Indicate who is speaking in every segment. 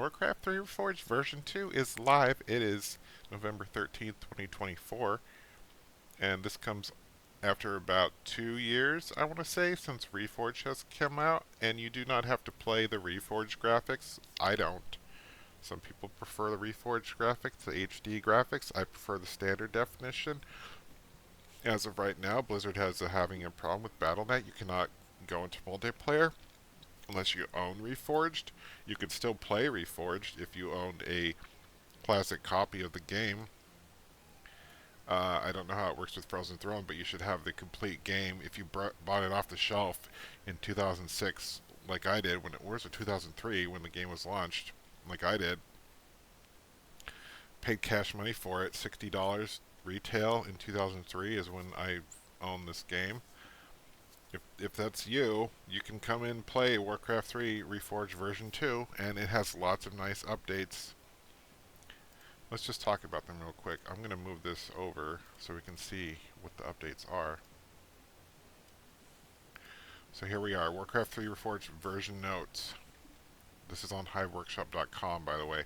Speaker 1: Warcraft 3 Reforged version 2 is live. It is November 13th, 2024, and this comes after about 2 years, I want to say, since Reforged has come out, and you do not have to play the Reforged graphics. I don't. Some people prefer the Reforged graphics, the HD graphics. I prefer the standard definition. As of right now, Blizzard has having a problem with Battle.net. You cannot go into multiplayer unless you own Reforged. You can still play Reforged if you owned a classic copy of the game. I don't know how it works with Frozen Throne, but you should have the complete game if you bought it off the shelf in 2006, like I did when it was, or 2003 when the game was launched, like I did. Paid cash money for it, $60 retail in 2003 is when I owned this game. If that's you, you can come in and play Warcraft 3 Reforged version 2, and it has lots of nice updates. Let's just talk about them real quick. I'm going to move this over so we can see what the updates are. So here we are, Warcraft 3 Reforged version notes. This is on hiveworkshop.com, by the way.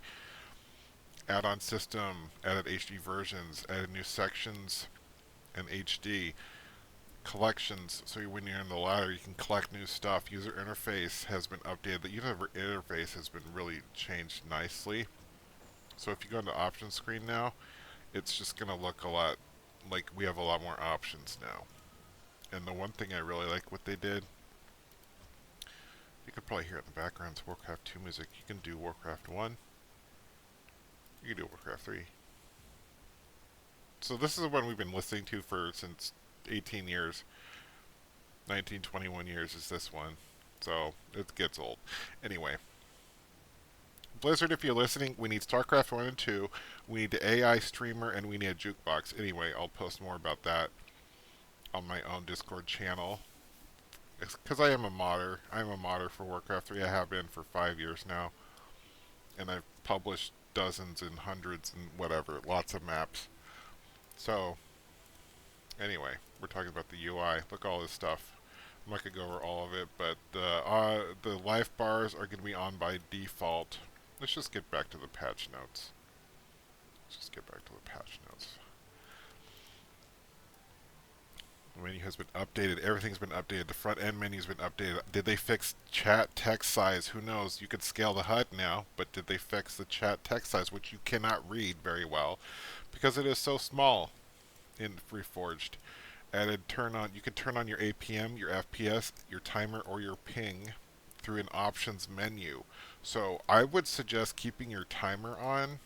Speaker 1: Add-on system, added HD versions, added new sections and HD. Collections, so when you're in the ladder, you can collect new stuff. User interface has been updated. The user interface has been really changed nicely. So if you go into options screen now, it's just going to look a lot like we have a lot more options now. And the one thing I really like what they did, you could probably hear it in the background, it's Warcraft 2 music. You can do Warcraft 1. You can do Warcraft 3. So this is the one we've been listening to since 18 years. 19, 21 years is this one. So it gets old. Anyway. Blizzard, if you're listening, we need StarCraft 1 and 2. We need the AI streamer, and we need a jukebox. Anyway, I'll post more about that on my own Discord channel. Because I am a modder. I'm a modder for Warcraft 3. I have been for 5 years now. And I've published dozens and hundreds and whatever. Lots of maps. So, anyway, we're talking about the UI. Look at all this stuff. I'm not going to go over all of it, but the life bars are going to be on by default. Let's just get back to the patch notes. The menu has been updated. Everything's been updated. The front end menu's been updated. Did they fix chat text size? Who knows? You could scale the HUD now, but did they fix the chat text size, which you cannot read very well because it is so small in Reforged? Added you can turn on your APM, your FPS, your timer, or your ping through an options menu. So I would suggest keeping your timer on.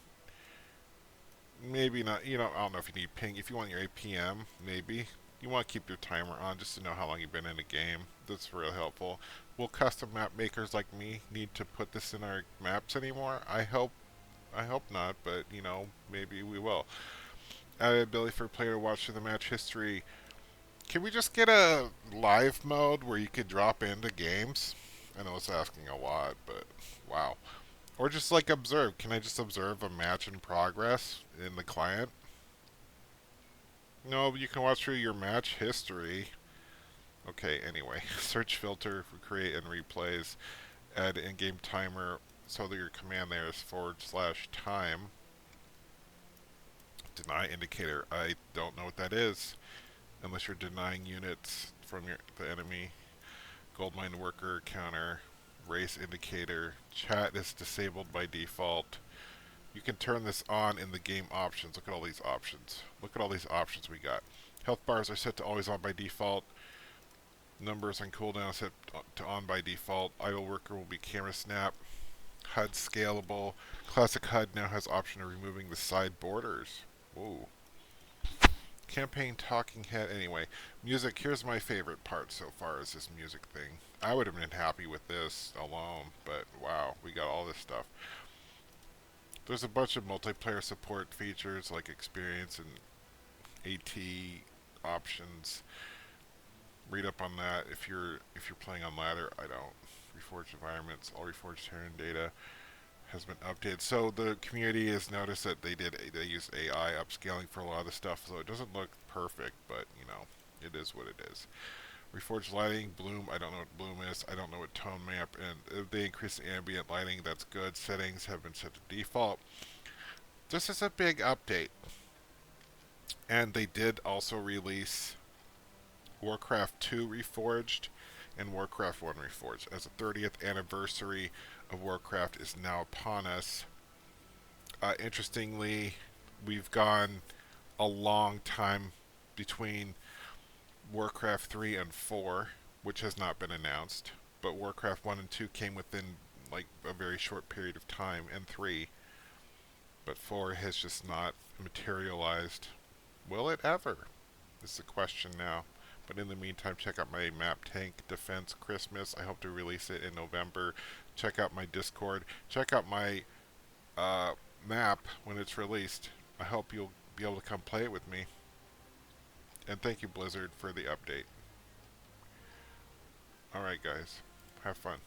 Speaker 1: Maybe not, I don't know if you need ping. If you want your APM, maybe. You want to keep your timer on just to know how long you've been in a game. That's really helpful. Will custom map makers like me need to put this in our maps anymore? I hope not, but maybe we will. Added ability for a player to watch through the match history. Can we just get a live mode where you could drop into games? I know it's asking a lot, but wow. Or just like observe. Can I just observe a match in progress in the client? No, but you can watch through your match history. Okay, anyway. Search filter for create and replays. Add in-game timer so that your command there is /time. Deny indicator. I don't know what that is. Unless you're denying units from the enemy. Goldmine worker counter. Race indicator. Chat is disabled by default. You can turn this on in the game options. Look at all these options. Look at all these options we got. Health bars are set to always on by default. Numbers on cooldown set to on by default. Idle worker will be camera snap. HUD scalable. Classic HUD now has option of removing the side borders. Whoa. Campaign talking head. Anyway, music. Here's my favorite part so far is this music thing. I would have been happy with this alone, but wow, we got all this stuff. There's a bunch of multiplayer support features like experience and AT options. Read up on that if you're playing on ladder. I don't. Reforged environments, all Reforged Terran data has been updated. So the community has noticed that they use AI upscaling for a lot of the stuff, so it doesn't look perfect, but it is what it is. Reforged lighting, bloom, I don't know what bloom is, I don't know what tone map, and if they increase the ambient lighting, that's good. Settings have been set to default. This is a big update. And they did also release Warcraft 2 Reforged and Warcraft 1 Reforged. As the 30th anniversary of Warcraft is now upon us. Interestingly, we've gone a long time between Warcraft 3 and 4, which has not been announced. But Warcraft 1 and 2 came within like a very short period of time, and 3. But 4 has just not materialized. Will it ever? Is the question now. But in the meantime, check out my Map Tank Defense Christmas. I hope to release it in November. Check out my Discord. Check out my map when it's released. I hope you'll be able to come play it with me. And thank you, Blizzard, for the update. Alright, guys. Have fun.